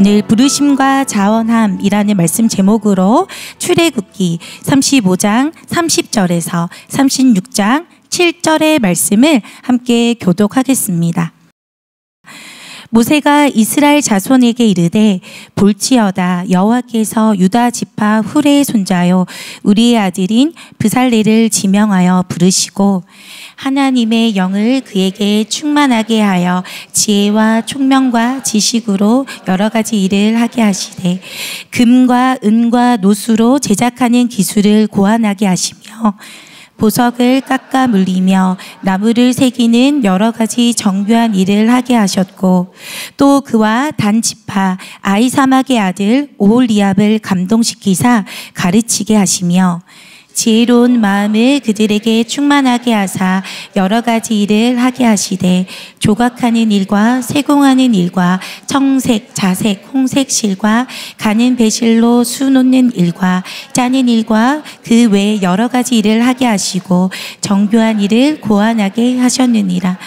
오늘 부르심과 자원함이라는 말씀 제목으로 출애굽기 35장 30절에서 36장 7절의 말씀을 함께 교독하겠습니다. 모세가 이스라엘 자손에게 이르되 볼지어다 여호와께서 유다 지파 훌의 손자요 우리의 아들인 브살렐을 지명하여 부르시고 하나님의 영을 그에게 충만하게 하여 지혜와 총명과 지식으로 여러 가지 일을 하게 하시되 금과 은과 노수로 제작하는 기술을 고안하게 하시며 보석을 깎아 물리며 나무를 새기는 여러 가지 정교한 일을 하게 하셨고 또 그와 단 지파 아히사막의 아들 오홀리압을 감동시키사 가르치게 하시며 지혜로운 마음을 그들에게 충만하게 하사 여러 가지 일을 하게 하시되 조각하는 일과 세공하는 일과 청색, 자색, 홍색 실과 가는 배실로 수 놓는 일과 짜는 일과 그 외 여러 가지 일을 하게 하시고 정교한 일을 고안하게 하셨느니라.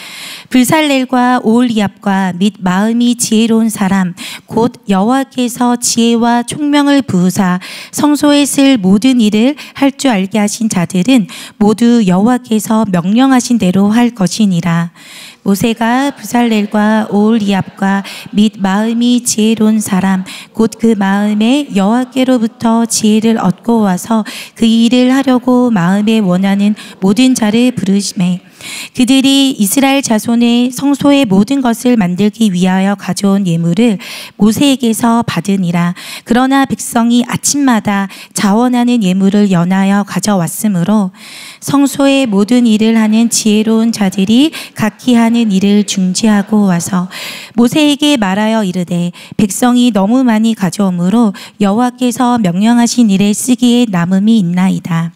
브살렐과 오홀리압과 및 마음이 지혜로운 사람 곧 여호와께서 지혜와 총명을 부으사 성소에 쓸 모든 일을 할 줄 알게 하신 자들은 모두 여호와께서 명령하신 대로 할 것이니라. 모세가 브살렐과 오홀리압과 및 마음이 지혜로운 사람 곧 그 마음에 여호와께로부터 지혜를 얻고 와서 그 일을 하려고 마음에 원하는 모든 자를 부르시매 그들이 이스라엘 자손의 성소의 모든 것을 만들기 위하여 가져온 예물을 모세에게서 받으니라. 그러나 백성이 아침마다 자원하는 예물을 연하여 가져왔으므로 성소의 모든 일을 하는 지혜로운 자들이 각기 하는 일을 중지하고 와서 모세에게 말하여 이르되 백성이 너무 많이 가져오므로 여호와께서 명령하신 일에 쓰기에 남음이 있나이다.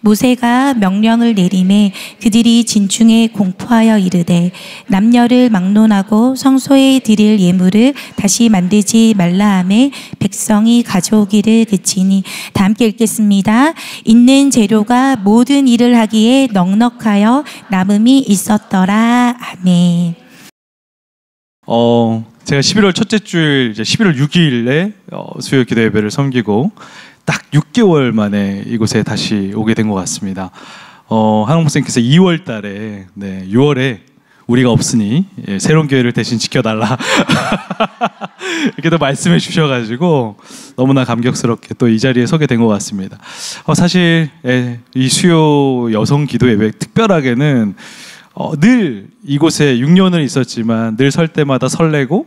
모세가 명령을 내리매 그들이 진중에 공포하여 이르되 남녀를 막론하고 성소에 드릴 예물을 다시 만들지 말라 하매 백성이 가져오기를 그치니. 다 함께 읽겠습니다. 있는 재료가 모든 일을 하기에 넉넉하여 남음이 있었더라. 아멘. 제가 11월 첫째 주일 이제 11월 6일에 수요 기도 예배를 섬기고 딱 6개월 만에 이곳에 다시 오게 된 것 같습니다. 한홍 목사님께서 2월 달에 6월에 우리가 없으니 새로운 교회를 대신 지켜달라 이렇게 또 말씀해 주셔가지고 너무나 감격스럽게 또 이 자리에 서게 된 것 같습니다. 사실 이 수요 여성 기도 예배 특별하게는 늘 이곳에 6년을 있었지만 늘 설 때마다 설레고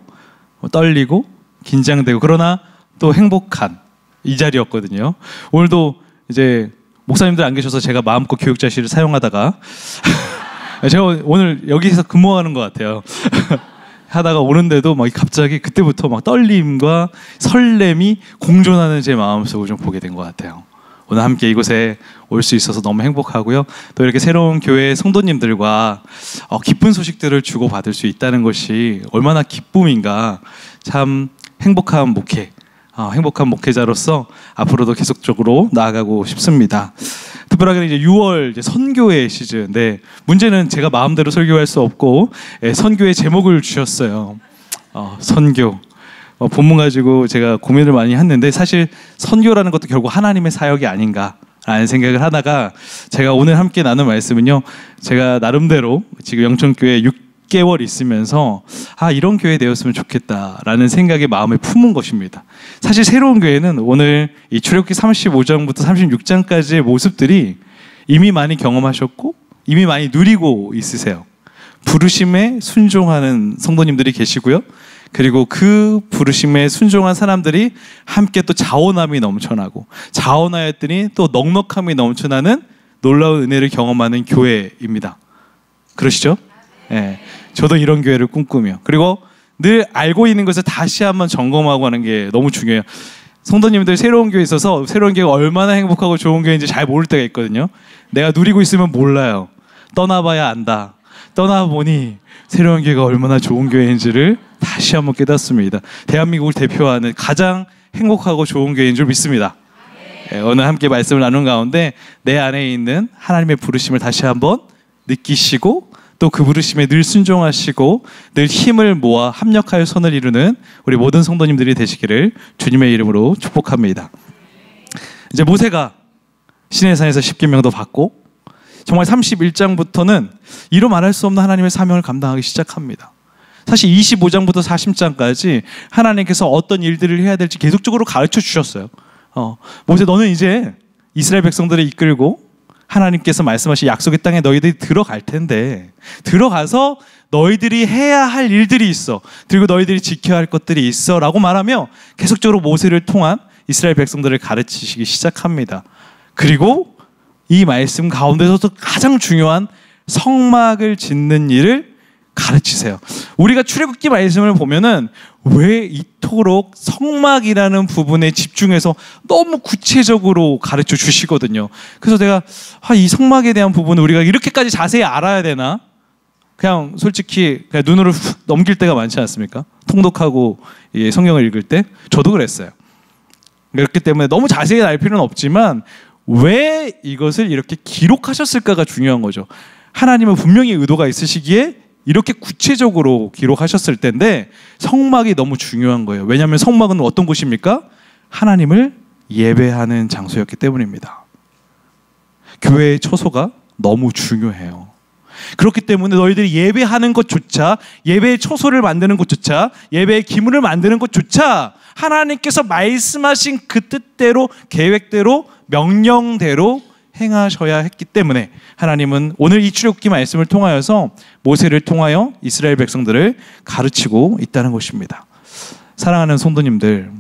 떨리고 긴장되고 그러나 또 행복한 이 자리였거든요. 오늘도 이제 목사님들 안 계셔서 제가 마음껏 교육자실을 사용하다가 제가 오늘 여기서 근무하는 것 같아요. 하다가 오는데도 막 갑자기 그때부터 막 떨림과 설렘이 공존하는 제 마음속을 좀 보게 된 것 같아요. 오늘 함께 이곳에 올 수 있어서 너무 행복하고요. 또 이렇게 새로운 교회 성도님들과 기쁜 소식들을 주고받을 수 있다는 것이 얼마나 기쁨인가. 참 행복한 목회. 행복한 목회자로서 앞으로도 계속적으로 나아가고 싶습니다. 특별하게 이제 6월 이제 선교의 시즌. 문제는 제가 마음대로 설교할 수 없고 선교의 제목을 주셨어요. 선교. 본문 가지고 제가 고민을 많이 했는데 사실 선교라는 것도 결국 하나님의 사역이 아닌가라는 생각을 하다가 제가 오늘 함께 나눈 말씀은요. 제가 나름대로 지금 영천교회 6개월 있으면서 이런 교회 되었으면 좋겠다라는 생각에 마음에 품은 것입니다. 사실 새로운 교회는 오늘 이 출애굽기 35장부터 36장까지의 모습들이 이미 많이 경험하셨고 이미 많이 누리고 있으세요. 부르심에 순종하는 성도님들이 계시고요. 그리고 그 부르심에 순종한 사람들이 함께 또 자원함이 넘쳐나고 자원하였더니 또 넉넉함이 넘쳐나는 놀라운 은혜를 경험하는 교회입니다. 그러시죠? 네. 저도 이런 교회를 꿈꾸며 그리고 늘 알고 있는 것을 다시 한번 점검하고 하는 게 너무 중요해요. 성도님들 새로운 교회에 있어서 새로운 교회가 얼마나 행복하고 좋은 교회인지 잘 모를 때가 있거든요. 내가 누리고 있으면 몰라요. 떠나봐야 안다. 떠나보니 새로운 교회가 얼마나 좋은 교회인지를 다시 한번 깨닫습니다. 대한민국을 대표하는 가장 행복하고 좋은 교회인 줄 믿습니다. 오늘 함께 말씀을 나눈 가운데 내 안에 있는 하나님의 부르심을 다시 한번 느끼시고 또 그 부르심에 늘 순종하시고 늘 힘을 모아 합력하여 선을 이루는 우리 모든 성도님들이 되시기를 주님의 이름으로 축복합니다. 이제 모세가 시내산에서 십계명도 받고 정말 31장부터는 이루 말할 수 없는 하나님의 사명을 감당하기 시작합니다. 사실 25장부터 40장까지 하나님께서 어떤 일들을 해야 될지 계속적으로 가르쳐 주셨어요. 모세, 너는 이제 이스라엘 백성들을 이끌고 하나님께서 말씀하신 약속의 땅에 너희들이 들어갈 텐데, 들어가서 너희들이 해야 할 일들이 있어, 그리고 너희들이 지켜야 할 것들이 있어 라고 말하며 계속적으로 모세를 통한 이스라엘 백성들을 가르치시기 시작합니다. 그리고 이 말씀 가운데서도 가장 중요한 성막을 짓는 일을 가르치세요. 우리가 출애굽기 말씀을 보면은 왜 이토록 성막이라는 부분에 집중해서 너무 구체적으로 가르쳐 주시거든요. 그래서 내가 이 성막에 대한 부분을 우리가 이렇게까지 자세히 알아야 되나? 그냥 솔직히 그냥 눈으로 훅 넘길 때가 많지 않습니까? 통독하고 성경을 읽을 때 저도 그랬어요. 그렇기 때문에 너무 자세히 알 필요는 없지만 왜 이것을 이렇게 기록하셨을까가 중요한 거죠. 하나님은 분명히 의도가 있으시기에 이렇게 구체적으로 기록하셨을 텐데 성막이 너무 중요한 거예요. 왜냐하면 성막은 어떤 곳입니까? 하나님을 예배하는 장소였기 때문입니다. 교회의 처소가 너무 중요해요. 그렇기 때문에 너희들이 예배하는 것조차, 예배의 처소를 만드는 것조차, 예배의 기물을 만드는 것조차 하나님께서 말씀하신 그 뜻대로, 계획대로, 명령대로 행하셔야 했기 때문에 하나님은 오늘 이 출애굽기 말씀을 통하여서 모세를 통하여 이스라엘 백성들을 가르치고 있다는 것입니다. 사랑하는 성도님들,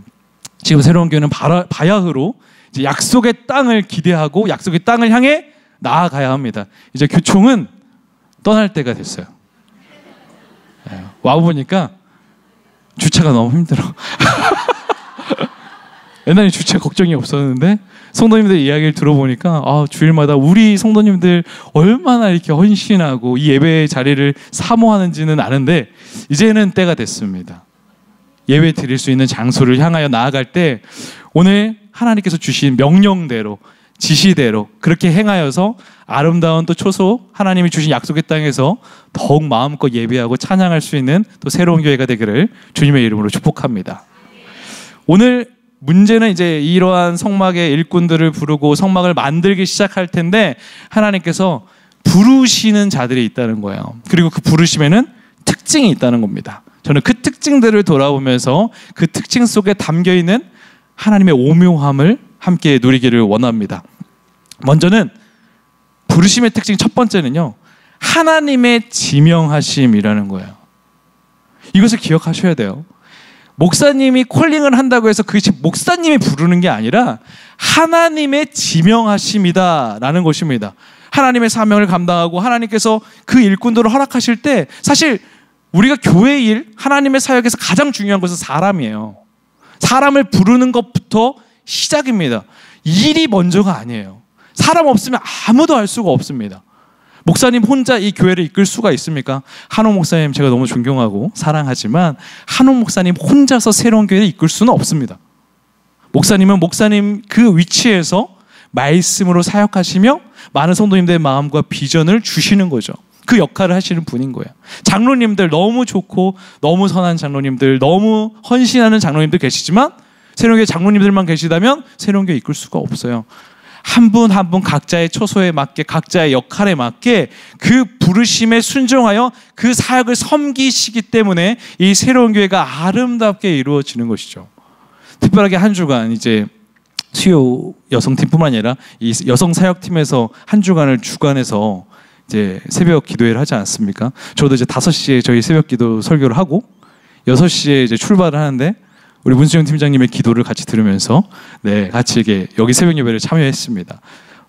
지금 새로운 교회는 바야흐로 이제 약속의 땅을 기대하고 약속의 땅을 향해 나아가야 합니다. 이제 교총은 떠날 때가 됐어요. 와보니까 주차가 너무 힘들어. 옛날에 주차 걱정이 없었는데 성도님들 이야기를 들어보니까 주일마다 우리 성도님들 얼마나 이렇게 헌신하고 이 예배의 자리를 사모하는지는 아는데 이제는 때가 됐습니다. 예배 드릴 수 있는 장소를 향하여 나아갈 때 오늘 하나님께서 주신 명령대로, 지시대로 그렇게 행하여서 아름다운 또 초소, 하나님이 주신 약속의 땅에서 더욱 마음껏 예배하고 찬양할 수 있는 또 새로운 교회가 되기를 주님의 이름으로 축복합니다. 오늘 문제는 이제 이러한 성막의 일꾼들을 부르고 성막을 만들기 시작할 텐데 하나님께서 부르시는 자들이 있다는 거예요. 그리고 그 부르심에는 특징이 있다는 겁니다. 저는 그 특징들을 돌아보면서 그 특징 속에 담겨있는 하나님의 오묘함을 함께 누리기를 원합니다. 먼저는 부르심의 특징 첫 번째는요, 하나님의 지명하심이라는 거예요. 이것을 기억하셔야 돼요. 목사님이 콜링을 한다고 해서 그것이 목사님이 부르는 게 아니라 하나님의 지명하심이다라는 것입니다. 하나님의 사명을 감당하고 하나님께서 그 일꾼들을 허락하실 때 사실 우리가 교회 일, 하나님의 사역에서 가장 중요한 것은 사람이에요. 사람을 부르는 것부터 시작입니다. 일이 먼저가 아니에요. 사람 없으면 아무도 할 수가 없습니다. 목사님 혼자 이 교회를 이끌 수가 있습니까? 한옥 목사님 제가 너무 존경하고 사랑하지만 한옥 목사님 혼자서 새로운 교회를 이끌 수는 없습니다. 목사님은 목사님 그 위치에서 말씀으로 사역하시며 많은 성도님들의 마음과 비전을 주시는 거죠. 그 역할을 하시는 분인 거예요. 장로님들 너무 좋고 너무 선한 장로님들, 너무 헌신하는 장로님들 계시지만 새로운 교회 장로님들만 계시다면 새로운 교회 이끌 수가 없어요. 한 분 한 분 각자의 처소에 맞게, 각자의 역할에 맞게 그 부르심에 순종하여 그 사역을 섬기시기 때문에 이 새로운 교회가 아름답게 이루어지는 것이죠. 특별하게 한 주간 이제 수요 여성팀뿐만 아니라 이 여성 사역팀에서 한 주간을 주관해서 이제 새벽 기도회를 하지 않습니까? 저도 이제 5시에 저희 새벽 기도 설교를 하고 6시에 이제 출발을 하는데 우리 문수영 팀장님의 기도를 같이 들으면서 같이 이게 여기 새벽 예배를 참여했습니다.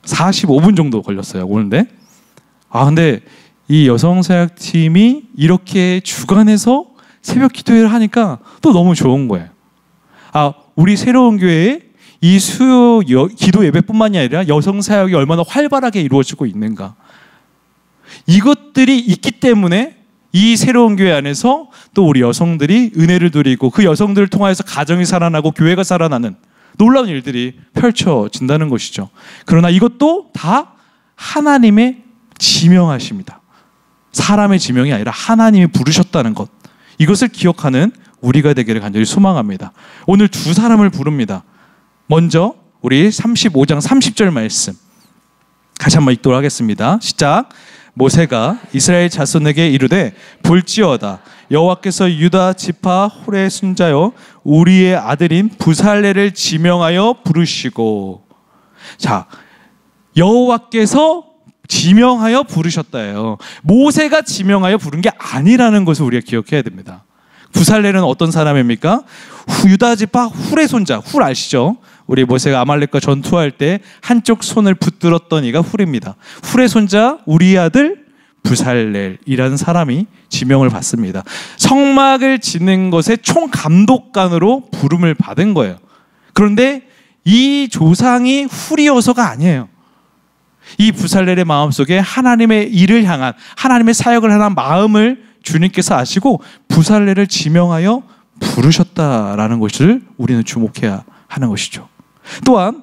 45분 정도 걸렸어요, 오는데. 근데 이 여성 사역팀이 이렇게 주관해서 새벽 기도회를 하니까 또 너무 좋은 거예요. 우리 새로운 교회에 이 수요 기도 예배뿐만이 아니라 여성 사역이 얼마나 활발하게 이루어지고 있는가. 이것들이 있기 때문에 이 새로운 교회 안에서 또 우리 여성들이 은혜를 누리고 그 여성들을 통하여서 가정이 살아나고 교회가 살아나는 놀라운 일들이 펼쳐진다는 것이죠. 그러나 이것도 다 하나님의 지명하십니다. 사람의 지명이 아니라 하나님이 부르셨다는 것, 이것을 기억하는 우리가 되기를 간절히 소망합니다. 오늘 두 사람을 부릅니다. 먼저 우리 35장 30절 말씀 같이 한번 읽도록 하겠습니다. 시작. 모세가 이스라엘 자손에게 이르되 볼지어다 여호와께서 유다 지파 훌의 손자요 우리의 아들인 부살레를 지명하여 부르시고. 자, 여호와께서 지명하여 부르셨다예요. 모세가 지명하여 부른 게 아니라는 것을 우리가 기억해야 됩니다. 부살레는 어떤 사람입니까? 유다 지파 훌의 손자. 훌 아시죠? 우리 모세가 아말렉과 전투할 때 한쪽 손을 붙들었던 이가 훌입니다. 훌의 손자 우리의 아들 부살렐이라는 사람이 지명을 받습니다. 성막을 짓는 것의 총감독관으로 부름을 받은 거예요. 그런데 이 조상이 훌이어서가 아니에요. 이 부살렐의 마음속에 하나님의 일을 향한, 하나님의 사역을 하는 마음을 주님께서 아시고 부살렐을 지명하여 부르셨다라는 것을 우리는 주목해야 하는 것이죠. 또한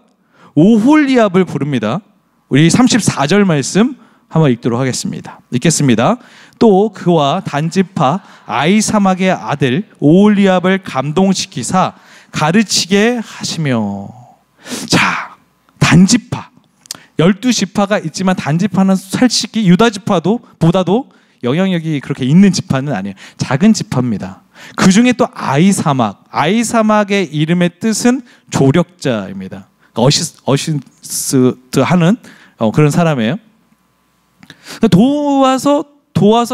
오홀리압을 부릅니다. 우리 34절 말씀 한번 읽도록 하겠습니다. 읽겠습니다. 또 그와 단지파 아이사막의 아들 오홀리압을 감동시키사 가르치게 하시며. 자, 단지파 12지파가 있지만 단지파는 솔직히 유다지파도 보다도 영향력이 그렇게 있는 지파는 아니에요. 작은 지파입니다. 그 중에 또 아이사막의 이름의 뜻은 조력자입니다. 어시스트 하는 그런 사람이에요. 도와서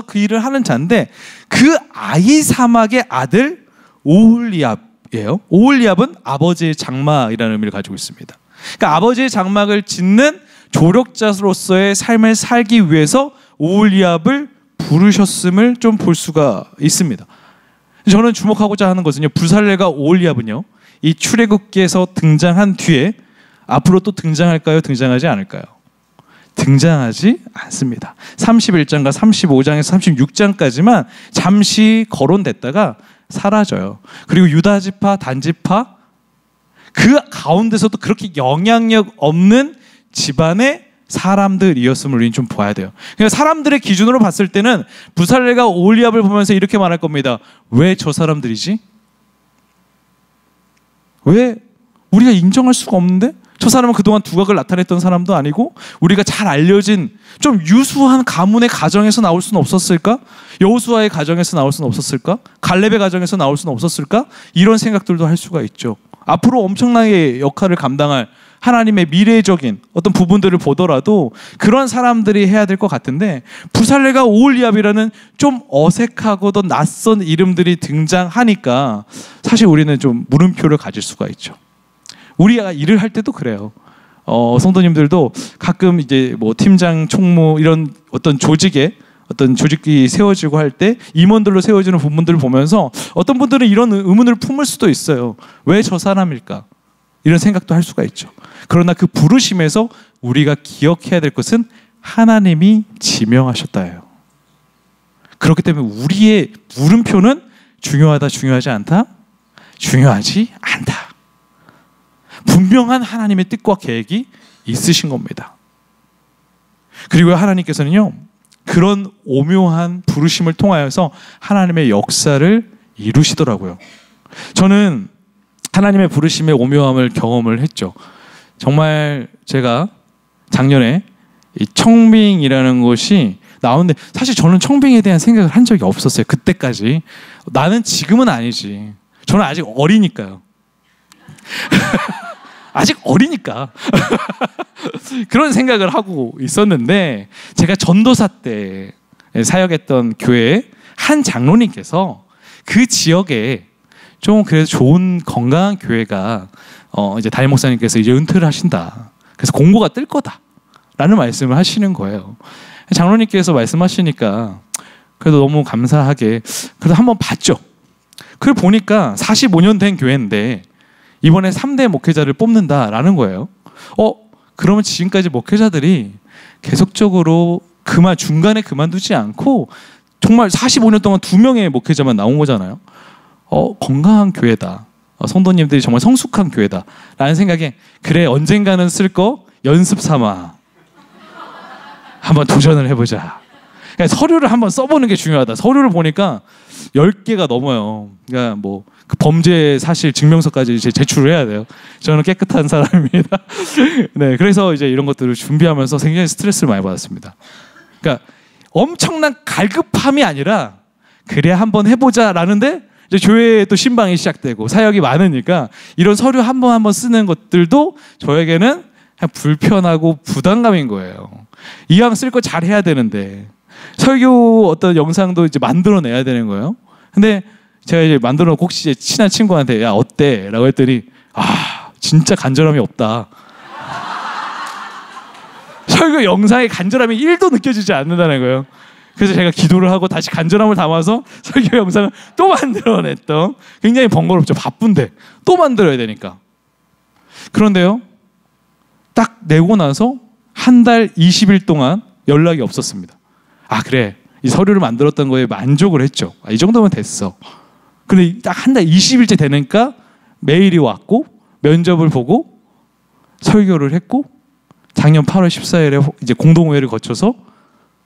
그 일을 하는 자인데 그 아이사막의 아들 오홀리압이에요. 오홀리압은 아버지의 장막이라는 의미를 가지고 있습니다. 그러니까 아버지의 장막을 짓는 조력자로서의 삶을 살기 위해서 오홀리압을 부르셨음을 좀 볼 수가 있습니다. 저는 주목하고자 하는 것은요, 부살렐과 오홀리압은요, 이 출애굽기에서 등장한 뒤에 앞으로 또 등장할까요? 등장하지 않을까요? 등장하지 않습니다. 31장과 35장에서 36장까지만 잠시 거론됐다가 사라져요. 그리고 유다지파, 단지파 그 가운데서도 그렇게 영향력 없는 집안의 사람들이었음을 우리는 좀 봐야 돼요. 그러니까 사람들의 기준으로 봤을 때는 부살렐과 오홀리압을 보면서 이렇게 말할 겁니다. 왜 저 사람들이지? 왜 우리가 인정할 수가 없는데? 저 사람은 그동안 두각을 나타냈던 사람도 아니고 우리가 잘 알려진 좀 유수한 가문의 가정에서 나올 수는 없었을까? 여호수아의 가정에서 나올 수는 없었을까? 갈렙의 가정에서 나올 수는 없었을까? 이런 생각들도 할 수가 있죠. 앞으로 엄청나게 역할을 감당할 하나님의 미래적인 어떤 부분들을 보더라도 그런 사람들이 해야 될 것 같은데 부살렐과 오홀리압이라는 좀 어색하고도 낯선 이름들이 등장하니까 사실 우리는 좀 물음표를 가질 수가 있죠. 우리가 일을 할 때도 그래요. 성도님들도 가끔 이제 뭐 팀장, 총무 이런 어떤 조직에 어떤 조직이 세워지고 할 때 임원들로 세워지는 부분들을 보면서 어떤 분들은 이런 의문을 품을 수도 있어요. 왜 저 사람일까? 이런 생각도 할 수가 있죠. 그러나 그 부르심에서 우리가 기억해야 될 것은 하나님이 지명하셨다예요. 그렇기 때문에 우리의 물음표는 중요하다, 중요하지 않다? 중요하지 않다. 분명한 하나님의 뜻과 계획이 있으신 겁니다. 그리고 하나님께서는요, 그런 오묘한 부르심을 통하여서 하나님의 역사를 이루시더라고요. 저는 하나님의 부르심의 오묘함을 경험을 했죠. 정말 제가 작년에 이 청빙이라는 것이 나오는데 사실 저는 청빙에 대한 생각을 한 적이 없었어요. 그때까지. 나는 지금은 아니지. 저는 아직 어리니까요. 아직 어리니까 그런 생각을 하고 있었는데 제가 전도사 때 사역했던 교회의 한 장로님께서 그 지역에 좀 그래도 좋은 건강한 교회가 이제 담임 목사님께서 이제 은퇴를 하신다. 그래서 공고가 뜰 거다라는 말씀을 하시는 거예요. 장로님께서 말씀하시니까 그래도 너무 감사하게 그래도 한번 봤죠. 그걸 보니까 45년 된 교회인데 이번에 3대 목회자를 뽑는다라는 거예요. 그러면 지금까지 목회자들이 계속적으로 중간에 그만두지 않고 정말 45년 동안 2명의 목회자만 나온 거잖아요. 건강한 교회다. 성도님들이 정말 성숙한 교회다. 라는 생각에 그래 언젠가는 쓸 거 연습 삼아 한번 도전을 해보자. 그러니까 서류를 한번 써보는 게 중요하다. 서류를 보니까 10개가 넘어요. 그러니까 뭐 그 범죄 사실 증명서까지 이제 제출을 해야 돼요. 저는 깨끗한 사람입니다. 네, 그래서 이제 이런 것들을 준비하면서 굉장히 스트레스를 많이 받았습니다. 그러니까 엄청난 갈급함이 아니라 그래 한번 해보자라는데 이제 교회에 또 신방이 시작되고 사역이 많으니까 이런 서류 한 번 쓰는 것들도 저에게는 그냥 불편하고 부담감인 거예요. 이왕 쓸 거 잘 해야 되는데 설교 어떤 영상도 이제 만들어내야 되는 거예요. 근데 제가 이제 만들어 놓고 혹시 이제 친한 친구한테 야 어때? 라고 했더니 아 진짜 간절함이 없다. 설교 영상의 간절함이 1도 느껴지지 않는다는 거예요. 그래서 제가 기도를 하고 다시 간절함을 담아서 설교 영상을 또 만들어냈던 굉장히 번거롭죠. 바쁜데 또 만들어야 되니까. 그런데요. 딱 내고 나서 한 달 20일 동안 연락이 없었습니다. 아 그래 이 서류를 만들었던 거에 만족을 했죠. 아, 이 정도면 됐어. 근데 딱 한 달 20일째 되니까 메일이 왔고 면접을 보고 설교를 했고 작년 8월 14일에 이제 공동회의를 거쳐서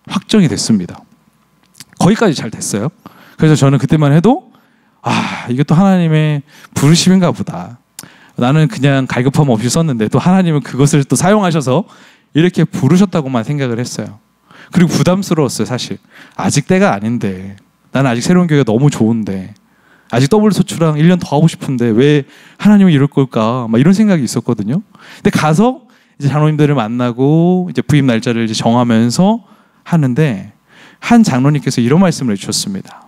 확정이 됐습니다. 거기까지 잘 됐어요. 그래서 저는 그때만 해도 아 이게 또 하나님의 부르심인가 보다. 나는 그냥 갈급함 없이 썼는데 또 하나님은 그것을 또 사용하셔서 이렇게 부르셨다고만 생각을 했어요. 그리고 부담스러웠어요. 사실 아직 때가 아닌데 나는 아직 새로운 교회가 너무 좋은데 아직 더블 소추랑 1년 더 하고 싶은데 왜 하나님은 이럴 걸까 막 이런 생각이 있었거든요. 근데 가서 이제 장로님들을 만나고 이제 부임 날짜를 이제 정하면서 하는데 한 장로님께서 이런 말씀을 해주셨습니다.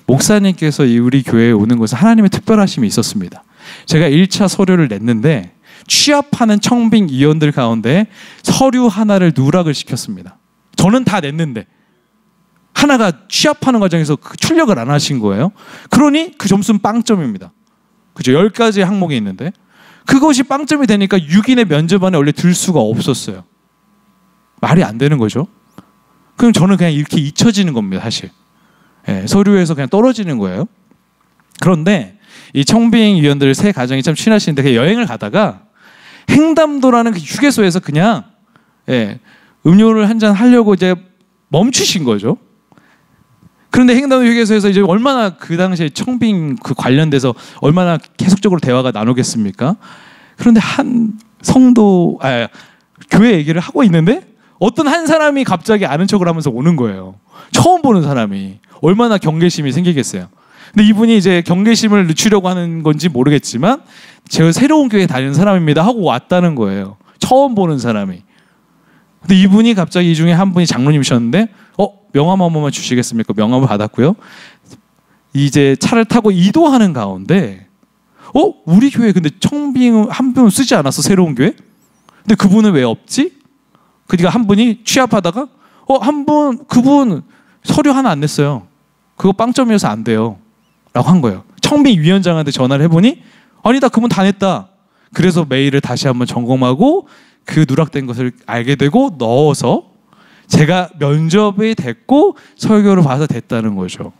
목사님께서 우리 교회에 오는 것은 하나님의 특별하심이 있었습니다. 제가 1차 서류를 냈는데 취합하는 청빙 위원들 가운데 서류 하나를 누락을 시켰습니다. 저는 다 냈는데 하나가 취합하는 과정에서 그 출력을 안 하신 거예요. 그러니 그 점수는 빵점입니다. 그죠? 10가지 항목이 있는데 그것이 빵점이 되니까 6인의 면접안에 원래 들 수가 없었어요. 말이 안 되는 거죠. 그럼 저는 그냥 이렇게 잊혀지는 겁니다. 사실 예, 서류에서 그냥 떨어지는 거예요. 그런데 이 청빙위원들 세 가정이 참 친하시는데 그 여행을 가다가 행담도라는 그 휴게소에서 그냥 예, 음료를 한잔 하려고 이제 멈추신 거죠. 그런데 행담도 휴게소에서 이제 얼마나 그 당시에 청빙 그 관련돼서 얼마나 계속적으로 대화가 나누겠습니까? 그런데 한 성도 교회 얘기를 하고 있는데 어떤 한 사람이 갑자기 아는 척을 하면서 오는 거예요. 처음 보는 사람이 얼마나 경계심이 생기겠어요. 근데 이분이 이제 경계심을 늦추려고 하는 건지 모르겠지만 제가 새로운 교회에 다니는 사람입니다 하고 왔다는 거예요. 처음 보는 사람이. 근데 이분이 갑자기 이 중에 한 분이 장로님이셨는데 명함 한 번만 주시겠습니까? 명함을 받았고요. 이제 차를 타고 이동하는 가운데 우리 교회 근데 청빙 한 분 쓰지 않았어? 새로운 교회? 근데 그분은 왜 없지? 그러니까 한 분이 취합하다가 한 분 그분 서류 하나 안 냈어요. 그거 빵점이어서 안 돼요. 라고 한 거예요. 청빙위원장한테 전화를 해보니 아니다 그분 다 냈다. 그래서 메일을 다시 한번 점검하고 그 누락된 것을 알게 되고 넣어서 제가 면접이 됐고 설교를 봐서 됐다는 거죠.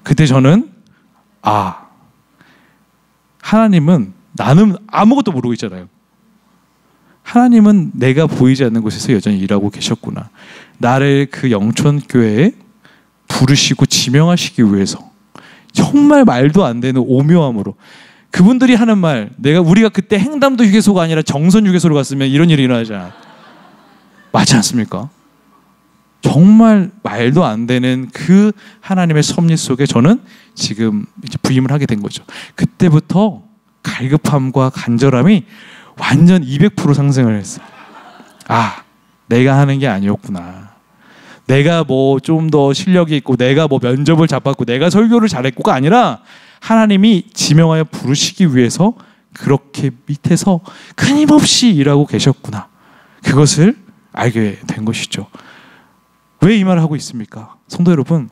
그때 저는 하나님은 나는 아무것도 모르고 있잖아요. 하나님은 내가 보이지 않는 곳에서 여전히 일하고 계셨구나. 나를 그 영천교회에 부르시고 지명하시기 위해서 정말 말도 안 되는 오묘함으로 그분들이 하는 말 우리가 그때 행담도 휴게소가 아니라 정선 휴게소로 갔으면 이런 일이 일어나지 않았다. 맞지 않습니까? 정말 말도 안 되는 그 하나님의 섭리 속에 저는 지금 이제 부임을 하게 된 거죠. 그때부터 갈급함과 간절함이 완전 200% 상승을 했어요. 내가 하는 게 아니었구나. 내가 뭐 좀 더 실력이 있고 내가 뭐 면접을 잡았고 내가 설교를 잘했고가 아니라 하나님이 지명하여 부르시기 위해서 그렇게 밑에서 끊임없이 일하고 계셨구나. 그것을 알게 된 것이죠. 왜 이 말을 하고 있습니까? 성도 여러분,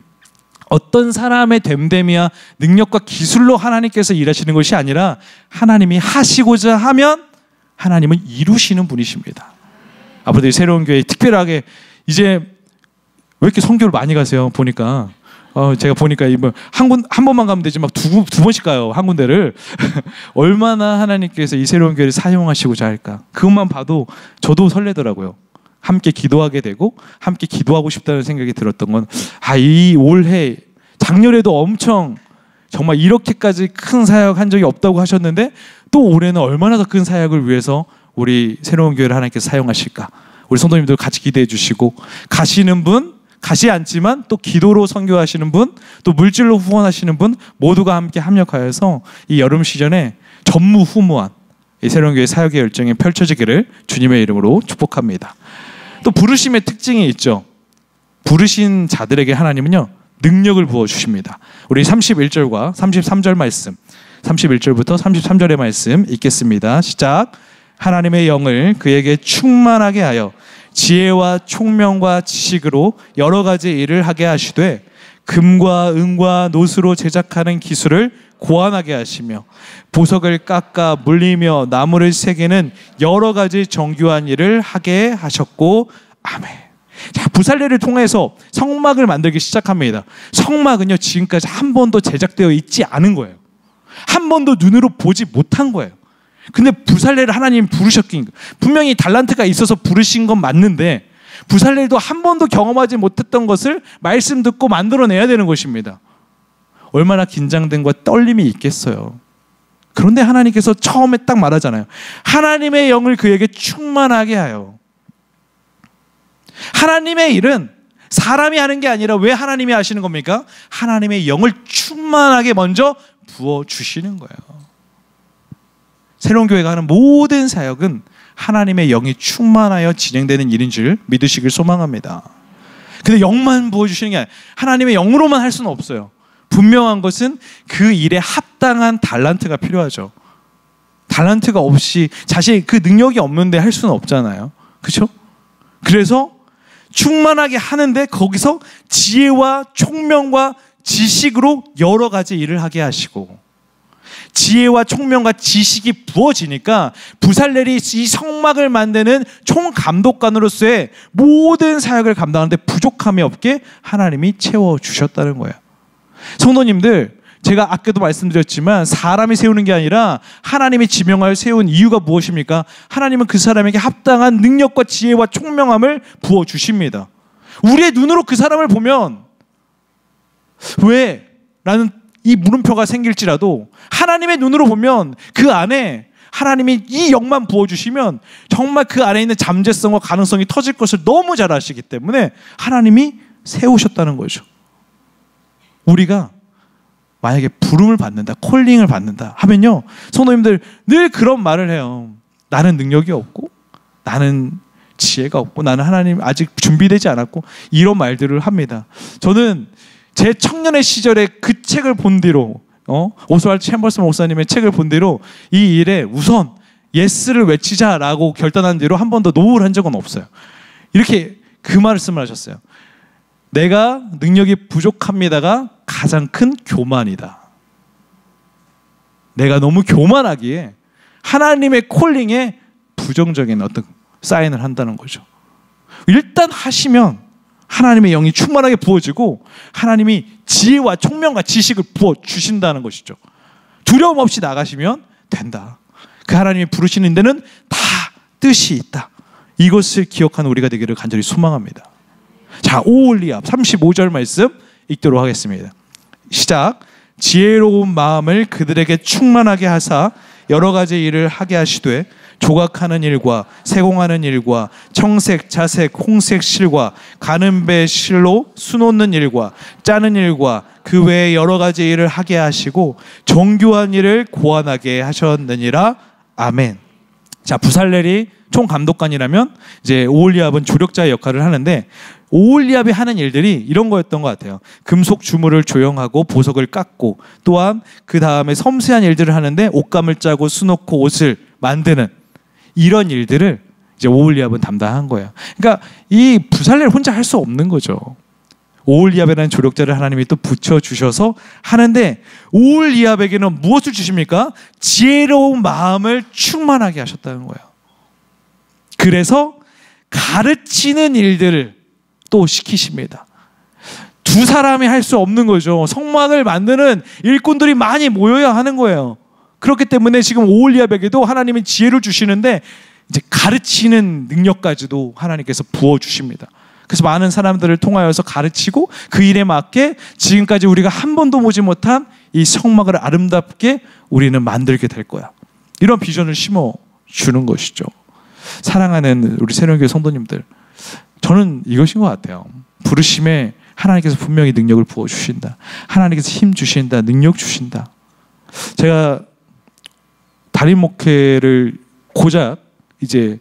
어떤 사람의 됨됨이와 능력과 기술로 하나님께서 일하시는 것이 아니라 하나님이 하시고자 하면 하나님은 이루시는 분이십니다. 앞으로도 이 새로운 교회 특별하게 이제 왜 이렇게 선교를 많이 가세요? 보니까 제가 보니까 한 번만 가면 되지 막 두 번씩 가요. 한 군데를. 얼마나 하나님께서 이 새로운 교회를 사용하시고자 할까. 그것만 봐도 저도 설레더라고요. 함께 기도하게 되고 함께 기도하고 싶다는 생각이 들었던 건 이 올해 작년에도 엄청 정말 이렇게까지 큰 사역 한 적이 없다고 하셨는데 또 올해는 얼마나 더 큰 사역을 위해서 우리 새로운 교회를 하나님께서 사용하실까. 우리 성도님들 같이 기대해 주시고 가시는 분, 가시 않지만 또 기도로 선교하시는 분, 또 물질로 후원하시는 분 모두가 함께 합력하여서 이 여름 시즌에 전무후무한 이 새로운 교회 사역의 열정이 펼쳐지기를 주님의 이름으로 축복합니다. 또 부르심의 특징이 있죠. 부르신 자들에게 하나님은요 능력을 부어주십니다. 우리 31절과 33절 말씀, 31절부터 33절의 말씀 읽겠습니다. 시작. 하나님의 영을 그에게 충만하게 하여 지혜와 총명과 지식으로 여러 가지 일을 하게 하시되 금과 은과 노수로 제작하는 기술을 고안하게 하시며 보석을 깎아 물리며 나무를 새기는 여러 가지 정교한 일을 하게 하셨고 아멘. 자, 부살레를 통해서 성막을 만들기 시작합니다. 성막은요 지금까지 한 번도 제작되어 있지 않은 거예요. 한 번도 눈으로 보지 못한 거예요. 근데 부살레를 하나님이 부르셨긴 분명히 달란트가 있어서 부르신 건 맞는데 부살레도 한 번도 경험하지 못했던 것을 말씀 듣고 만들어내야 되는 것입니다. 얼마나 긴장된과 떨림이 있겠어요. 그런데 하나님께서 처음에 딱 말하잖아요. 하나님의 영을 그에게 충만하게 하여. 하나님의 일은 사람이 하는 게 아니라 왜 하나님이 하시는 겁니까? 하나님의 영을 충만하게 먼저 부어주시는 거예요. 새로운 교회가 하는 모든 사역은 하나님의 영이 충만하여 진행되는 일인 줄 믿으시길 소망합니다. 근데 영만 부어주시는 게 아니라 하나님의 영으로만 할 수는 없어요. 분명한 것은 그 일에 합당한 달란트가 필요하죠. 달란트가 없이 자신 그 능력이 없는데 할 수는 없잖아요. 그렇죠? 그래서 충만하게 하는데 거기서 지혜와 총명과 지식으로 여러 가지 일을 하게 하시고 지혜와 총명과 지식이 부어지니까 부살렐이 이 성막을 만드는 총감독관으로서의 모든 사역을 감당하는데 부족함이 없게 하나님이 채워주셨다는 거예요. 성도님들, 제가 아까도 말씀드렸지만 사람이 세우는 게 아니라 하나님이 지명하여 세운 이유가 무엇입니까? 하나님은 그 사람에게 합당한 능력과 지혜와 총명함을 부어주십니다. 우리의 눈으로 그 사람을 보면 왜? 라는 이 물음표가 생길지라도 하나님의 눈으로 보면 그 안에 하나님이 이 영만 부어주시면 정말 그 안에 있는 잠재성과 가능성이 터질 것을 너무 잘 아시기 때문에 하나님이 세우셨다는 거죠. 우리가 만약에 부름을 받는다, 콜링을 받는다 하면요, 성도님들 늘 그런 말을 해요. 나는 능력이 없고 나는 지혜가 없고 나는 하나님 아직 준비되지 않았고 이런 말들을 합니다. 저는 제 청년의 시절에 그 책을 본 뒤로 오스왈드 챔버스 목사님의 책을 본 뒤로 이 일에 우선 예스를 외치자라고 결단한 뒤로 한 번도 노를 한 적은 없어요. 이렇게 그 말씀을 하셨어요. 내가 능력이 부족합니다가 가장 큰 교만이다. 내가 너무 교만하기에 하나님의 콜링에 부정적인 어떤 사인을 한다는 거죠. 일단 하시면 하나님의 영이 충만하게 부어지고 하나님이 지혜와 총명과 지식을 부어주신다는 것이죠. 두려움 없이 나가시면 된다. 그 하나님이 부르시는 데는 다 뜻이 있다. 이것을 기억하는 우리가 되기를 간절히 소망합니다. 자, 오홀리압 35절 말씀 읽도록 하겠습니다. 시작. 지혜로운 마음을 그들에게 충만하게 하사 여러 가지 일을 하게 하시되 조각하는 일과 세공하는 일과 청색, 자색, 홍색 실과 가는 배 실로 수놓는 일과 짜는 일과 그 외에 여러 가지 일을 하게 하시고 정교한 일을 고안하게 하셨느니라. 아멘. 자, 부살렐이 총감독관이라면 이제 오홀리압은 조력자의 역할을 하는데 오홀리압이 하는 일들이 이런 거였던 것 같아요. 금속 주물을 조형하고 보석을 깎고 또한 그 다음에 섬세한 일들을 하는데 옷감을 짜고 수놓고 옷을 만드는 이런 일들을 이제 오홀리압은 담당한 거예요. 그러니까 이 부살렐 혼자 할 수 없는 거죠. 오홀리압이라는 조력자를 하나님이 또 붙여주셔서 하는데 오홀리압에게는 무엇을 주십니까? 지혜로운 마음을 충만하게 하셨다는 거예요. 그래서 가르치는 일들을 또 시키십니다. 두 사람이 할 수 없는 거죠. 성막을 만드는 일꾼들이 많이 모여야 하는 거예요. 그렇기 때문에 지금 오홀리압에게도 하나님이 지혜를 주시는데 이제 가르치는 능력까지도 하나님께서 부어주십니다. 그래서 많은 사람들을 통하여서 가르치고 그 일에 맞게 지금까지 우리가 한 번도 보지 못한 이 성막을 아름답게 우리는 만들게 될 거야. 이런 비전을 심어주는 것이죠. 사랑하는 우리 새로운교회 성도님들, 저는 이것인 것 같아요. 부르심에 하나님께서 분명히 능력을 부어주신다. 하나님께서 힘 주신다. 능력 주신다. 제가 담임 목회를 고작 이제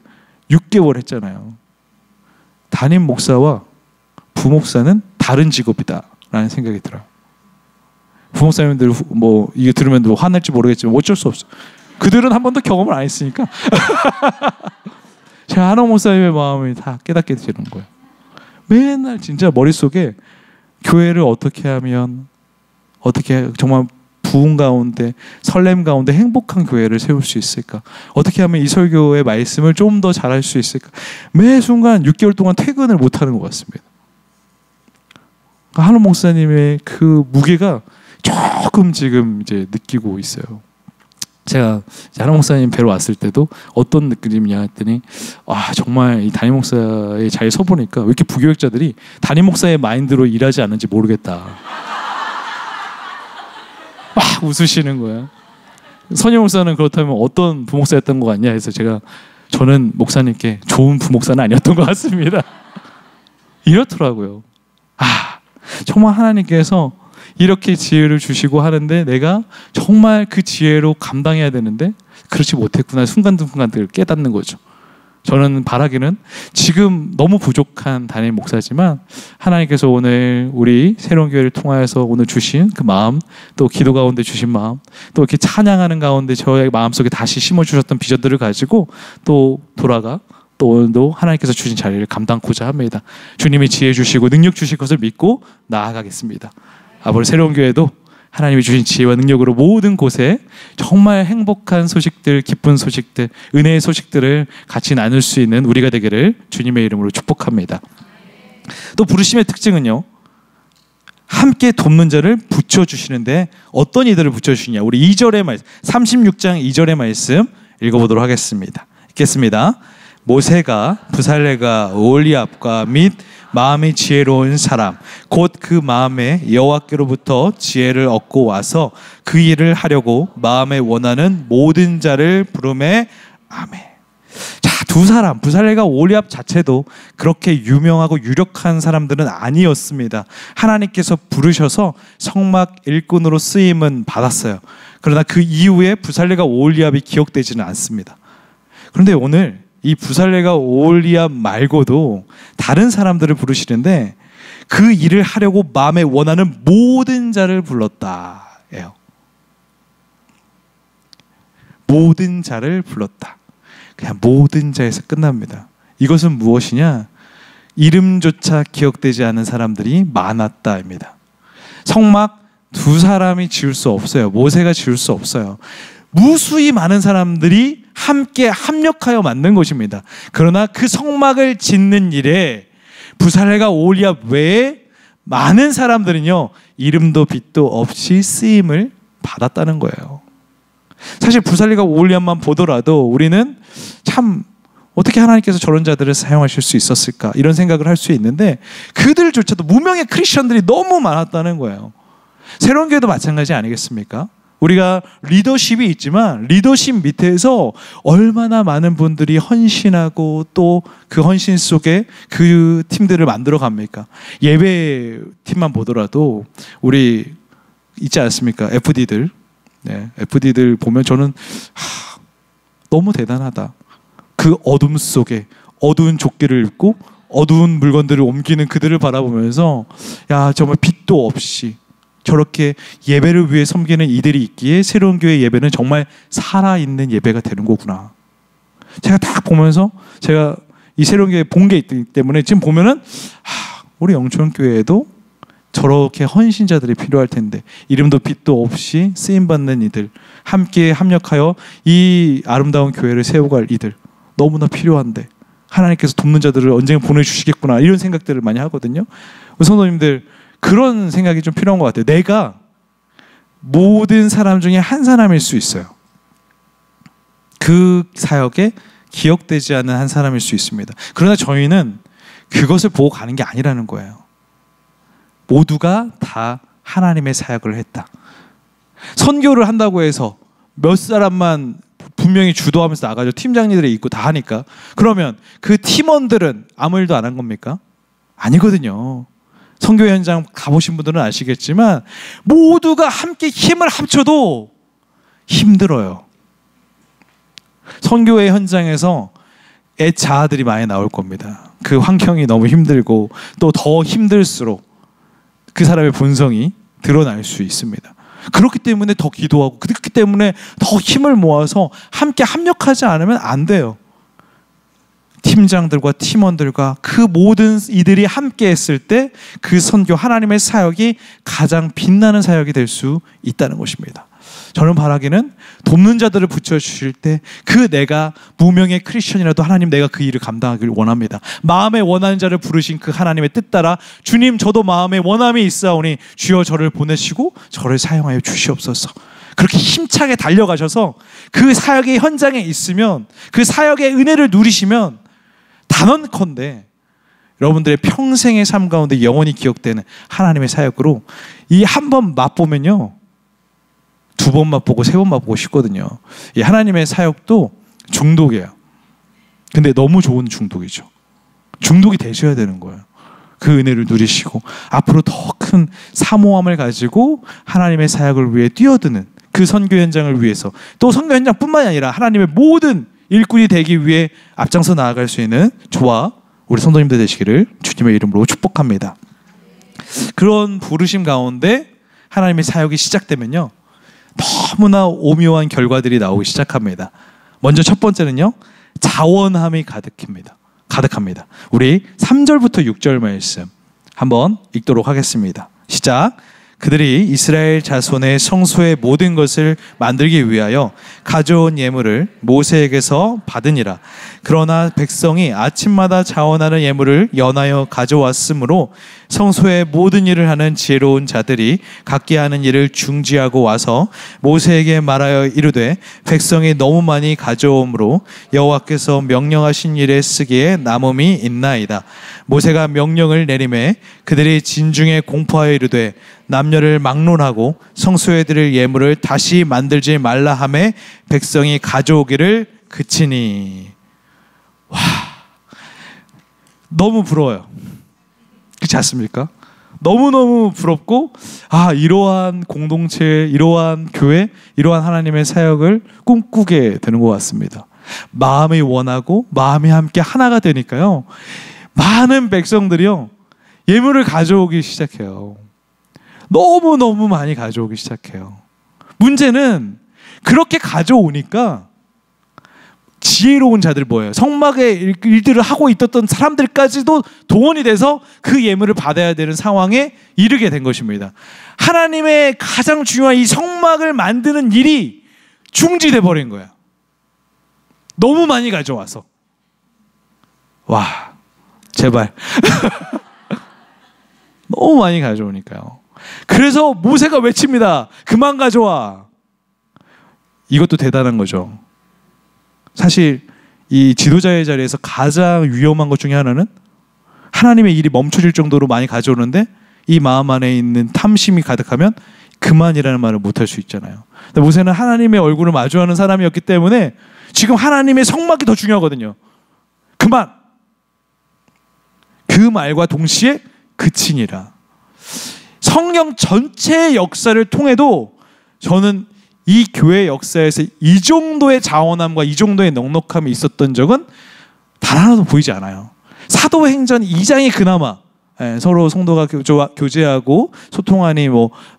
6개월 했잖아요. 담임 목사와 부목사는 다른 직업이다 라는 생각이 들어요. 부목사님들 뭐 이게 들으면 뭐 화날지 모르겠지만 어쩔 수 없어. 그들은 한 번도 경험을 안 했으니까. 제가 한옥 목사님의 마음을 다 깨닫게 되는 거예요. 맨날 진짜 머릿속에 교회를 어떻게 하면, 어떻게 정말 부흥 가운데, 설렘 가운데 행복한 교회를 세울 수 있을까? 어떻게 하면 이 설교의 말씀을 좀 더 잘할 수 있을까? 매 순간 6개월 동안 퇴근을 못하는 것 같습니다. 한옥 목사님의 그 무게가 조금 지금 이제 느끼고 있어요. 제가 한옥 목사님 뵈러 왔을 때도 어떤 느낌이냐 했더니, 아 정말 이 담임 목사에 잘 서보니까 왜 이렇게 부교육자들이 담임 목사의 마인드로 일하지 않는지 모르겠다. 막 웃으시는 거야. 선임 목사는 그렇다면 어떤 부목사였던 것 같냐 해서 저는 목사님께 좋은 부목사는 아니었던 것 같습니다. 이렇더라고요. 아 정말 하나님께서 이렇게 지혜를 주시고 하는데 내가 정말 그 지혜로 감당해야 되는데 그렇지 못했구나 순간순간들 깨닫는 거죠. 저는 바라기는 지금 너무 부족한 담임 목사지만 하나님께서 오늘 우리 새로운 교회를 통하여서 오늘 주신 그 마음, 또 기도 가운데 주신 마음, 또 이렇게 찬양하는 가운데 저의 마음속에 다시 심어주셨던 비전들을 가지고 또 돌아가 또 오늘도 하나님께서 주신 자리를 감당코자 합니다. 주님이 지혜 주시고 능력 주실 것을 믿고 나아가겠습니다. 아버지 새로운 교회도 하나님이 주신 지혜와 능력으로 모든 곳에 정말 행복한 소식들, 기쁜 소식들, 은혜의 소식들을 같이 나눌 수 있는 우리가 되기를 주님의 이름으로 축복합니다. 또 부르심의 특징은요, 함께 돕는 자를 붙여주시는데 어떤 이들을 붙여주시냐. 우리 2절의 말씀, 36장 2절의 말씀 읽어보도록 하겠습니다. 읽겠습니다. 모세가 부살레가 오홀리압과 및 마음이 지혜로운 사람 곧 그 마음에 여호와께로부터 지혜를 얻고 와서 그 일을 하려고 마음에 원하는 모든 자를 부르매 아멘. 자, 두 사람 부살레가 오홀리압 자체도 그렇게 유명하고 유력한 사람들은 아니었습니다. 하나님께서 부르셔서 성막 일꾼으로 쓰임은 받았어요. 그러나 그 이후에 부살레가 오홀리압이 기억되지는 않습니다. 그런데 오늘 이 부살레가 오홀리압 말고도 다른 사람들을 부르시는데 그 일을 하려고 마음에 원하는 모든 자를 불렀다예요. 모든 자를 불렀다. 그냥 모든 자에서 끝납니다. 이것은 무엇이냐? 이름조차 기억되지 않은 사람들이 많았다입니다. 성막 두 사람이 지을 수 없어요. 모세가 지을 수 없어요. 무수히 많은 사람들이 함께 합력하여 만든 것입니다. 그러나 그 성막을 짓는 일에 부살레가 오홀리압 외에 많은 사람들은요, 이름도 빛도 없이 쓰임을 받았다는 거예요. 사실 부살레가 오홀리압만 보더라도 우리는 참 어떻게 하나님께서 저런 자들을 사용하실 수 있었을까 이런 생각을 할 수 있는데 그들조차도 무명의 크리스천들이 너무 많았다는 거예요. 새로운 교회도 마찬가지 아니겠습니까? 우리가 리더십이 있지만 리더십 밑에서 얼마나 많은 분들이 헌신하고 또 그 헌신 속에 그 팀들을 만들어 갑니까? 예배 팀만 보더라도 우리 있지 않습니까? FD들. 네, FD들 보면 저는 너무 대단하다. 그 어둠 속에 어두운 조끼를 입고 어두운 물건들을 옮기는 그들을 바라보면서 야 정말 빛도 없이 저렇게 예배를 위해 섬기는 이들이 있기에 새로운 교회 예배는 정말 살아있는 예배가 되는 거구나. 제가 딱 보면서 제가 이 새로운 교회 본 게 있기 때문에 지금 보면은 우리 영천교회에도 저렇게 헌신자들이 필요할 텐데 이름도 빛도 없이 쓰임받는 이들 함께 합력하여 이 아름다운 교회를 세워갈 이들 너무나 필요한데 하나님께서 돕는 자들을 언젠가 보내주시겠구나 이런 생각들을 많이 하거든요. 성도님들 그런 생각이 좀 필요한 것 같아요. 내가 모든 사람 중에 한 사람일 수 있어요. 그 사역에 기억되지 않는 한 사람일 수 있습니다. 그러나 저희는 그것을 보고 가는 게 아니라는 거예요. 모두가 다 하나님의 사역을 했다. 선교를 한다고 해서 몇 사람만 분명히 주도하면서 나가죠. 팀장님들이 있고 다 하니까. 그러면 그 팀원들은 아무 일도 안 한 겁니까? 아니거든요. 선교 현장 가보신 분들은 아시겠지만 모두가 함께 힘을 합쳐도 힘들어요. 선교의 현장에서 애자아들이 많이 나올 겁니다. 그 환경이 너무 힘들고 또 더 힘들수록 그 사람의 본성이 드러날 수 있습니다. 그렇기 때문에 더 기도하고 그렇기 때문에 더 힘을 모아서 함께 합력하지 않으면 안 돼요. 팀장들과 팀원들과 그 모든 이들이 함께 했을 때 그 선교 하나님의 사역이 가장 빛나는 사역이 될 수 있다는 것입니다. 저는 바라기는 돕는 자들을 붙여주실 때 그 내가 무명의 크리스천이라도 하나님 내가 그 일을 감당하길 원합니다. 마음에 원하는 자를 부르신 그 하나님의 뜻 따라 주님 저도 마음에 원함이 있사오니 주여 저를 보내시고 저를 사용하여 주시옵소서. 그렇게 힘차게 달려가셔서 그 사역의 현장에 있으면 그 사역의 은혜를 누리시면 단언컨대 여러분들의 평생의 삶 가운데 영원히 기억되는 하나님의 사역으로 이 한 번 맛보면요 2번 맛보고 3번 맛보고 싶거든요. 이 하나님의 사역도 중독이에요. 근데 너무 좋은 중독이죠. 중독이 되셔야 되는 거예요. 그 은혜를 누리시고 앞으로 더 큰 사모함을 가지고 하나님의 사역을 위해 뛰어드는 그 선교 현장을 위해서 또 선교 현장뿐만이 아니라 하나님의 모든 일꾼이 되기 위해 앞장서 나아갈 수 있는 저와 우리 성도님들 되시기를 주님의 이름으로 축복합니다. 그런 부르심 가운데 하나님의 사역이 시작되면요 너무나 오묘한 결과들이 나오기 시작합니다. 먼저 첫 번째는요 자원함이 가득합니다. 우리 3절부터 6절 말씀 한번 읽도록 하겠습니다. 시작. 그들이 이스라엘 자손의 성소의 모든 것을 만들기 위하여 가져온 예물을 모세에게서 받으니라. 그러나 백성이 아침마다 자원하는 예물을 연하여 가져왔으므로 성소의 모든 일을 하는 지혜로운 자들이 각기 하는 일을 중지하고 와서 모세에게 말하여 이르되 백성이 너무 많이 가져오므로 여호와께서 명령하신 일에 쓰기에 남음이 있나이다. 모세가 명령을 내리매 그들이 진중에 공포하여 이르되 남녀를 막론하고 성소에 드릴 예물을 다시 만들지 말라 하매 백성이 가져오기를 그치니. 와, 너무 부러워요. 그렇지 않습니까? 너무너무 부럽고 이러한 공동체, 이러한 교회, 이러한 하나님의 사역을 꿈꾸게 되는 것 같습니다. 마음이 원하고 마음이 함께 하나가 되니까요 많은 백성들이요 예물을 가져오기 시작해요. 너무너무 많이 가져오기 시작해요. 문제는 그렇게 가져오니까 지혜로운 자들 뭐예요? 성막의 일들을 하고 있었던 사람들까지도 동원이 돼서 그 예물을 받아야 되는 상황에 이르게 된 것입니다. 하나님의 가장 중요한 이 성막을 만드는 일이 중지돼 버린 거야. 너무 많이 가져와서. 와, 제발. 너무 많이 가져오니까요. 그래서 모세가 외칩니다. 그만 가져와. 이것도 대단한 거죠. 사실 이 지도자의 자리에서 가장 위험한 것 중에 하나는 하나님의 일이 멈춰질 정도로 많이 가져오는데 이 마음 안에 있는 탐심이 가득하면 그만이라는 말을 못할 수 있잖아요. 근데 모세는 하나님의 얼굴을 마주하는 사람이었기 때문에 지금 하나님의 성막이 더 중요하거든요. 그만! 그 말과 동시에 그치니라. 성경 전체의 역사를 통해도 저는 이 교회 역사에서 이 정도의 자원함과 이 정도의 넉넉함이 있었던 적은 단 하나도 보이지 않아요. 사도행전 2장이 그나마 서로 성도가 교제하고 소통하니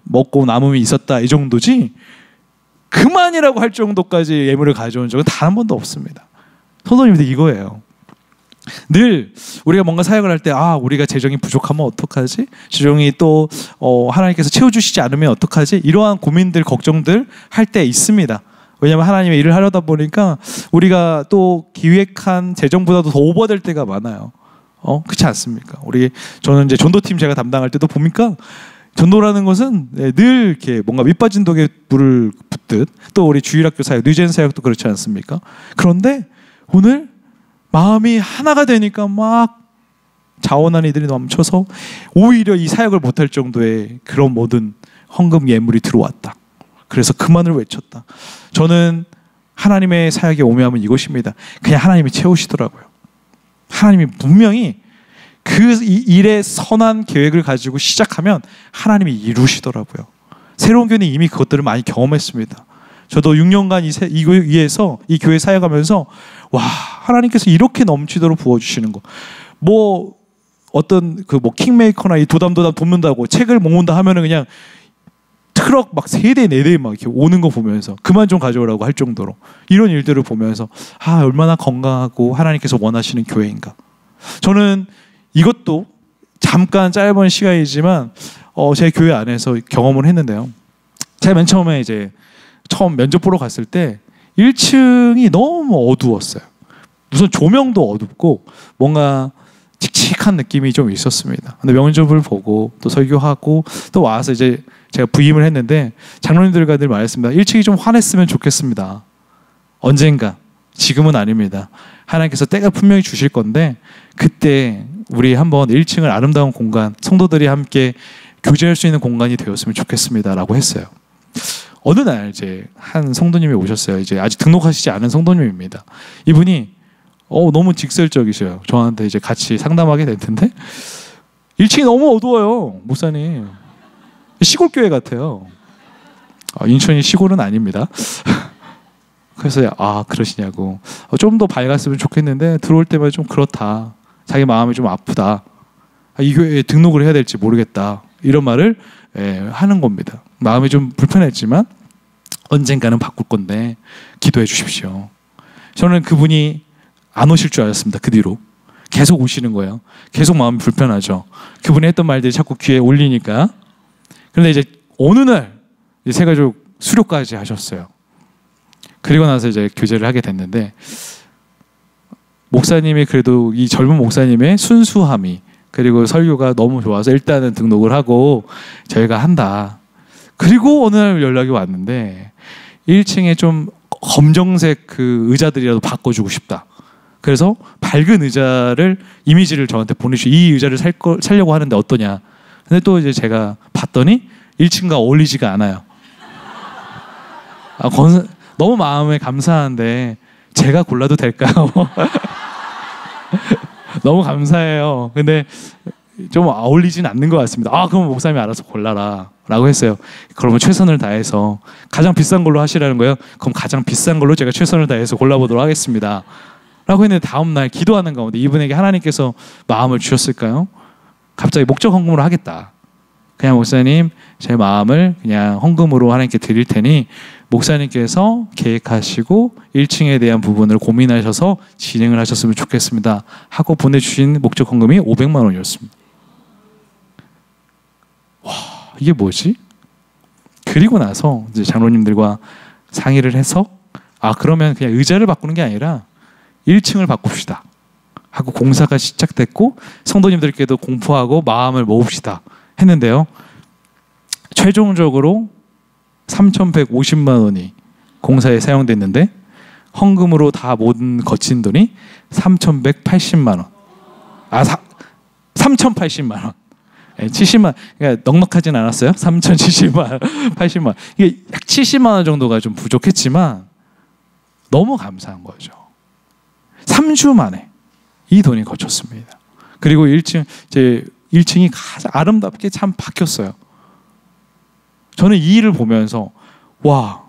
먹고 남음이 있었다 이 정도지 그만이라고 할 정도까지 예물을 가져온 적은 단 한 번도 없습니다. 성도님들 이거예요. 늘 우리가 뭔가 사역을 할 때 우리가 재정이 부족하면 어떡하지? 재정이 또 하나님께서 채워주시지 않으면 어떡하지? 이러한 고민들 걱정들 할 때 있습니다. 왜냐하면 하나님의 일을 하려다 보니까 우리가 또 기획한 재정보다도 더 오버될 때가 많아요. 그렇지 않습니까? 저는 이제 전도팀 제가 담당할 때도 보니까 전도라는 것은 늘 이렇게 뭔가 밑빠진 독에 불을 붓듯 또 우리 주일학교 사역, 뉴젠 사역도 그렇지 않습니까? 그런데 오늘 마음이 하나가 되니까 막 자원한 이들이 넘쳐서 오히려 이 사역을 못할 정도의 그런 모든 헌금 예물이 들어왔다. 그래서 그만을 외쳤다. 저는 하나님의 사역의 오묘함은 이것입니다. 그냥 하나님이 채우시더라고요. 하나님이 분명히 그 일의 선한 계획을 가지고 시작하면 하나님이 이루시더라고요. 새로운 교회는 이미 그것들을 많이 경험했습니다. 저도 6년간 이 위에서 이 교회 사역하면서 와, 하나님께서 이렇게 넘치도록 부어주시는 거. 뭐 어떤 그 뭐 킹메이커나 이 도담도담 돕는다고 책을 모은다 하면은 그냥 트럭 막 3대 4대 막 이렇게 오는 거 보면서 그만 좀 가져오라고 할 정도로 이런 일들을 보면서 얼마나 건강하고 하나님께서 원하시는 교회인가. 저는 이것도 잠깐 짧은 시간이지만 제 교회 안에서 경험을 했는데요. 제가 맨 처음에 이제 처음 면접 보러 갔을 때 1층이 너무 어두웠어요. 우선 조명도 어둡고 뭔가 칙칙한 느낌이 좀 있었습니다. 근데 면접을 보고 또 설교하고 또 와서 이제 제가 부임을 했는데 장로님들과 늘 말했습니다. 1층이 좀 환했으면 좋겠습니다. 언젠가, 지금은 아닙니다. 하나님께서 때가 분명히 주실 건데 그때 우리 한번 1층을 아름다운 공간, 성도들이 함께 교제할 수 있는 공간이 되었으면 좋겠습니다 라고 했어요. 어느 날 이제 한 성도님이 오셨어요. 이제 아직 등록하시지 않은 성도님입니다. 이분이 너무 직설적이셔요. 저한테 이제 같이 상담하게 될 텐데 1층이 너무 어두워요. 목사님, 시골 교회 같아요. 인천이 시골은 아닙니다. 그래서 그러시냐고. 좀 더 밝았으면 좋겠는데 들어올 때마다 좀 그렇다. 자기 마음이 좀 아프다. 이 교회에 등록을 해야 될지 모르겠다. 이런 말을 하는 겁니다. 마음이 좀 불편했지만 언젠가는 바꿀 건데 기도해 주십시오. 저는 그분이 안 오실 줄 알았습니다. 그 뒤로 계속 오시는 거예요. 계속 마음이 불편하죠. 그분이 했던 말들이 자꾸 귀에 올리니까. 그런데 이제 어느 날 새 가족 수료까지 하셨어요. 그리고 나서 이제 교제를 하게 됐는데 목사님이 그래도 이 젊은 목사님의 순수함이 그리고 설교가 너무 좋아서 일단은 등록을 하고 저희가 한다. 그리고 어느 날 연락이 왔는데 1층에 좀 검정색 그 의자들이라도 바꿔주고 싶다. 그래서 밝은 의자를 이미지를 저한테 보내주시고 이 의자를 살려고 하는데 어떠냐. 근데 또 이제 제가 봤더니 1층과 어울리지가 않아요. 너무 마음에 감사한데 제가 골라도 될까요? 너무 감사해요. 근데 좀 어울리진 않는 것 같습니다. 그럼 목사님이 알아서 골라라 라고 했어요. 그러면 최선을 다해서 가장 비싼 걸로 하시라는 거예요. 그럼 가장 비싼 걸로 제가 최선을 다해서 골라보도록 하겠습니다 라고 했는데 다음날 기도하는 가운데 이분에게 하나님께서 마음을 주셨을까요? 갑자기 목적 헌금으로 하겠다. 그냥 목사님 제 마음을 그냥 헌금으로 하나님께 드릴 테니 목사님께서 계획하시고 1층에 대한 부분을 고민하셔서 진행을 하셨으면 좋겠습니다 하고 보내주신 목적 헌금이 500만 원이었습니다. 와, 이게 뭐지? 그리고 나서 이제 장로님들과 상의를 해서 그러면 그냥 의자를 바꾸는 게 아니라 1층을 바꿉시다 하고 공사가 시작됐고 성도님들께도 공포하고 마음을 모읍시다 했는데요. 최종적으로 3,150만 원이 공사에 사용됐는데 헌금으로 다 모든 거친 돈이 3,180만 원. 3,080만 원. 70만, 그러니까 넉넉하진 않았어요. 3,070만 원, 80만 원. 이게 약 70만 원 정도가 좀 부족했지만 너무 감사한 거죠. 3주 만에 이 돈이 거쳤습니다. 그리고 1층이 가장 아름답게 참 바뀌었어요. 저는 이 일을 보면서 와,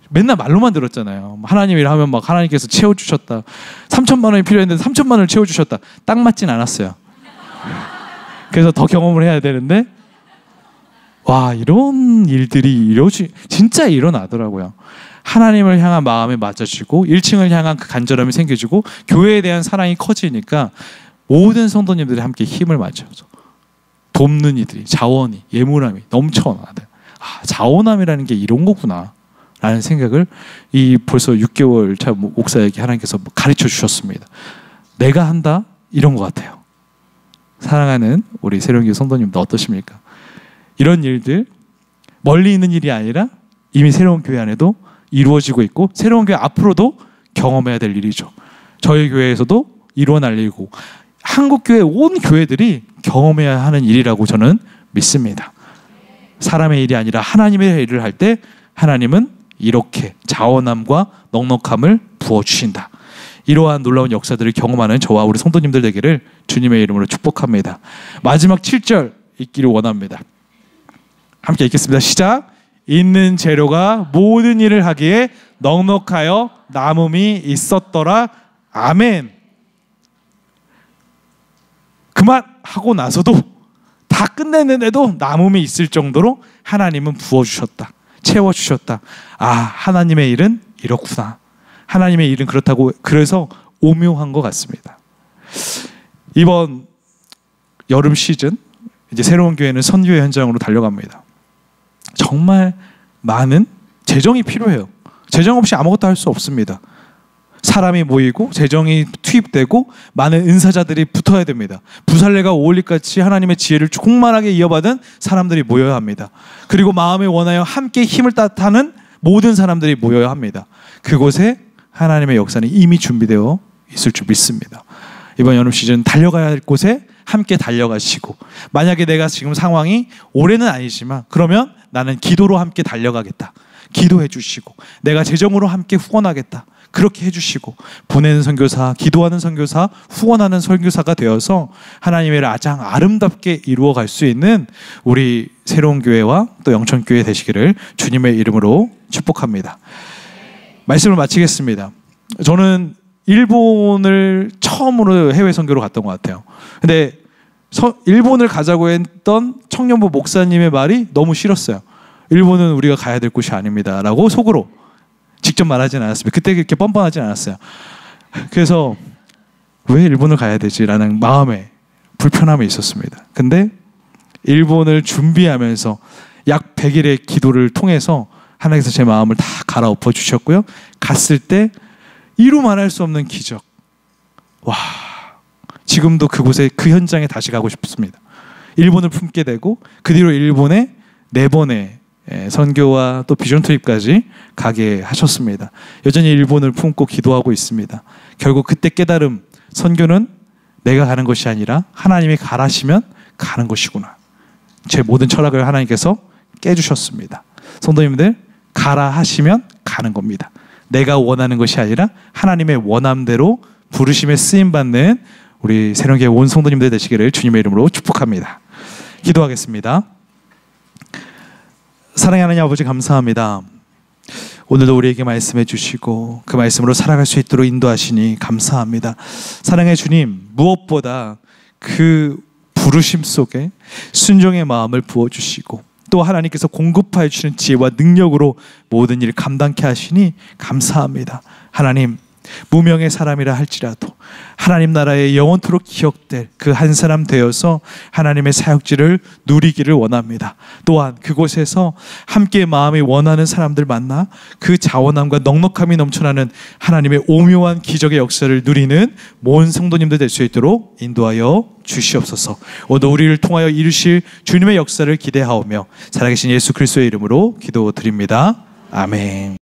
맨날 말로만 들었잖아요. 하나님이라 하면 막 하나님께서 채워주셨다. 3,000만 원이 필요했는데 3,000만 원을 채워주셨다. 딱 맞진 않았어요. 그래서 더 경험을 해야 되는데 와, 이런 일들이 진짜 일어나더라고요. 하나님을 향한 마음이 맞아지고 1층을 향한 그 간절함이 생겨지고 교회에 대한 사랑이 커지니까 모든 성도님들이 함께 힘을 맞춰서 돕는 이들이 자원이 예물함이 넘쳐나다. 자원함이라는 게 이런 거구나 라는 생각을 이 벌써 6개월 차 목사에게 하나님께서 가르쳐 주셨습니다. 내가 한다? 이런 것 같아요. 사랑하는 우리 새로운교회 성도님들 어떠십니까? 이런 일들 멀리 있는 일이 아니라 이미 새로운 교회 안에도 이루어지고 있고 새로운 교회 앞으로도 경험해야 될 일이죠. 저희 교회에서도 이루어날 일이고 한국교회 온 교회들이 경험해야 하는 일이라고 저는 믿습니다. 사람의 일이 아니라 하나님의 일을 할 때 하나님은 이렇게 자원함과 넉넉함을 부어주신다. 이러한 놀라운 역사들을 경험하는 저와 우리 성도님들 되기를 주님의 이름으로 축복합니다. 마지막 7절 읽기를 원합니다. 함께 읽겠습니다. 시작. 있는 재료가 모든 일을 하기에 넉넉하여 남음이 있었더라. 아멘. 그만하고 나서도 다 끝냈는데도 남음이 있을 정도로 하나님은 부어주셨다. 채워주셨다. 아, 하나님의 일은 이렇구나. 하나님의 일은 그렇다고, 그래서 오묘한 것 같습니다. 이번 여름 시즌 이제 새로운 교회는 선교의 현장으로 달려갑니다. 정말 많은 재정이 필요해요. 재정 없이 아무것도 할 수 없습니다. 사람이 모이고 재정이 투입되고 많은 은사자들이 붙어야 됩니다. 부살레가 오올릭같이 하나님의 지혜를 충만하게 이어받은 사람들이 모여야 합니다. 그리고 마음에 원하여 함께 힘을 따뜻하는 모든 사람들이 모여야 합니다. 그곳에 하나님의 역사는 이미 준비되어 있을 줄 믿습니다. 이번 여름 시즌 달려가야 할 곳에 함께 달려가시고, 만약에 내가 지금 상황이 올해는 아니지만 그러면 나는 기도로 함께 달려가겠다. 기도해 주시고, 내가 재정으로 함께 후원하겠다. 그렇게 해주시고, 보내는 선교사, 기도하는 선교사, 후원하는 선교사가 되어서 하나님의 가장 아름답게 이루어갈 수 있는 우리 새로운 교회와 또 영천교회 되시기를 주님의 이름으로 축복합니다. 말씀을 마치겠습니다. 저는 일본을 처음으로 해외 선교로 갔던 것 같아요. 근데 일본을 가자고 했던 청년부 목사님의 말이 너무 싫었어요. 일본은 우리가 가야 될 곳이 아닙니다 라고 속으로 직접 말하진 않았습니다. 그때 그렇게 뻔뻔하진 않았어요. 그래서 왜 일본을 가야 되지라는 마음에 불편함이 있었습니다. 근데 일본을 준비하면서 약 100일의 기도를 통해서 하나님께서 제 마음을 다 갈아엎어 주셨고요. 갔을 때 이루 말할 수 없는 기적. 와, 지금도 그곳에, 그 현장에 다시 가고 싶습니다. 일본을 품게 되고 그 뒤로 일본에 4번의 선교와 또 비전 투입까지 가게 하셨습니다. 여전히 일본을 품고 기도하고 있습니다. 결국 그때 깨달음, 선교는 내가 가는 것이 아니라 하나님이 가라시면 가는 것이구나. 제 모든 철학을 하나님께서 깨주셨습니다. 성도님들, 가라 하시면 가는 겁니다. 내가 원하는 것이 아니라 하나님의 원함대로 부르심에 쓰임받는 우리 새로운교회 온 성도님들 되시기를 주님의 이름으로 축복합니다. 기도하겠습니다. 사랑하는 하나님 아버지, 감사합니다. 오늘도 우리에게 말씀해 주시고 그 말씀으로 살아갈 수 있도록 인도하시니 감사합니다. 사랑의 주님, 무엇보다 그 부르심 속에 순종의 마음을 부어주시고 또 하나님께서 공급하여 주시는 지혜와 능력으로 모든 일을 감당케 하시니 감사합니다. 하나님, 무명의 사람이라 할지라도 하나님 나라의 영원토록 기억될 그 한 사람 되어서 하나님의 사역지를 누리기를 원합니다. 또한 그곳에서 함께 마음이 원하는 사람들 만나 그 자원함과 넉넉함이 넘쳐나는 하나님의 오묘한 기적의 역사를 누리는 모든 성도님들 될 수 있도록 인도하여 주시옵소서. 오늘 우리를 통하여 이루실 주님의 역사를 기대하오며 살아계신 예수 그리스도의 이름으로 기도드립니다. 아멘.